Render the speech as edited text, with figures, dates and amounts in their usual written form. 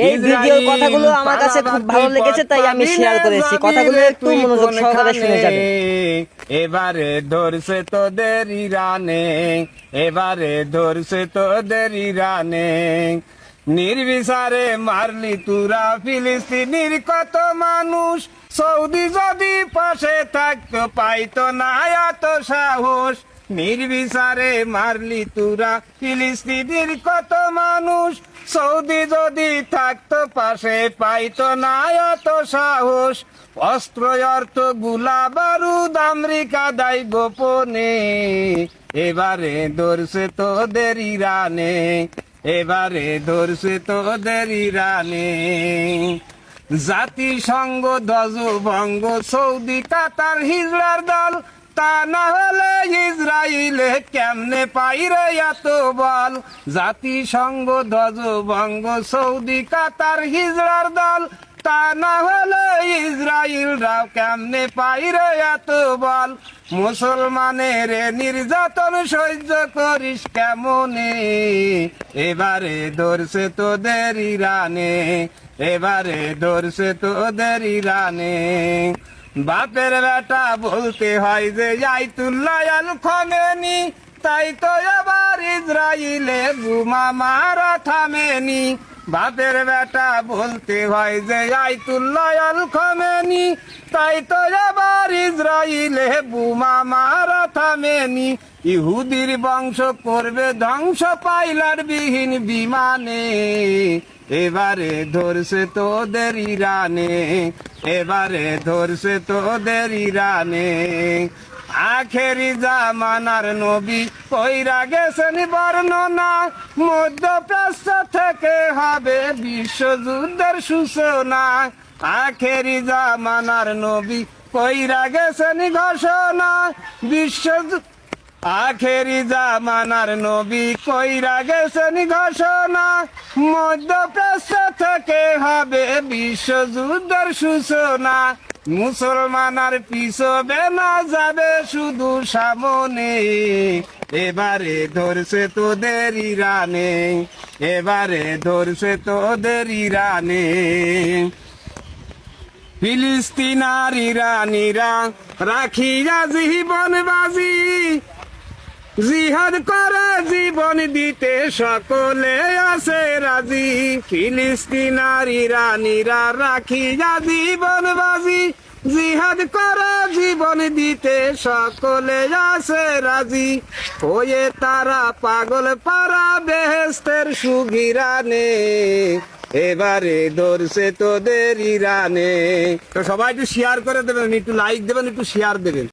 এই ভিডিওর কথাগুলো আমার কাছে খুব ভালো লেগেছে, তাই আমি শেয়ার করেছি। কথাগুলো একটু মনোযোগ সহকারে শুনে যাবেন। এবারে ধরছে তোদের ইরানে, এবারে ধরছে তোদের ইরানে। নির্বিচারে মারলি তুরা ফিলিস্তিনির কত মানুষ, সৌদি যদি পাশে থাকতো পাইতো না এত সাহস। নির্বিচারে মারলি তুরা ফিলিস্তিনির কত মানুষ, সৌদি যদি থাকতো পাশে পাইতো না এত সাহস। অস্ত্র অর্থ গুলা বারুদ আমেরিকা দায় গোপনে, এবারে ধরছে তোদের ইরানে, এবারে ধরছে তোদের ইরানে। জাতিসংঘ ধ্বজভঙ্গ সৌদি কাতার হিজড়ার দল, তা না হলে ইসরায়েলে কেমনে পাইরে এত বল। জাতিসংঘ ধ্বজভঙ্গ সৌদি কাতার হিজড়ার দল, তা না হলে ইসরায়েলরাও কেমনে পাইরে এত বল। মুসলমানের নির্যাতন সহ্য করিস কেমনে, এবারে ধরছে তোদের ইরানে, এবারে ধরছে তোদের ইরানে। বাপের বেটা বলতে হয় যে আয়াতুল্লাহ আল খামেনি, তাই তো এবার ইসরায়েলে বোমা মারা থামেনি। বাপের বেটা বলতে হয় যে আয়াতুল্লাহ আল খামেনি, তাই তো এবার ইসরায়েলে বোমা মারা থামেনি। ইহুদির বংশ করবে ধ্বংস পাইলার বিহীন বিমানে, এবারে ধরছে তোদের ইরানে, এবারে ধরছে তোদের ইরানে। আখেরি জামানার নবী কইরা গেছেন বর্ণনা, মধ্যপ্রাচ্য থেকে হবে বিশ্বযুদ্ধের সূচনা। আখেরি জামানার নবী কইরা গেছেন ঘোষণা, আখেরি জামানার নবী কইরা গেছেন ঘোষণা, মধ্যপ্রাচ্য থেকে হবে বিশ্বযুদ্ধের সূচনা। মুসলমান আর পিছবে না, যাবে শুধু সামনে, এবারে ধরছে তোদের ইরানে, এবারে ধরছে তোদের ইরানে। ফিলিস্তিন আর ইরানিরা রাখিয়া জীবন বাজি, জিহাদ করে জীবন দিতে সকলে আছে রাজি। ফিলিস্তিন আর ইরানিরা রাখিয়া জীবন বাজি, জিহাদ করে জীবন দিতে সকলে আছে রাজি। হয়ে তারা পাগল পারা বেহেস্তের সুগিরানে, এবারে ধরছে তোদের ইরানে। তো সবাই একটু শেয়ার করে দেবেন, একটু লাইক দেবেন, একটু শেয়ার দেবেন।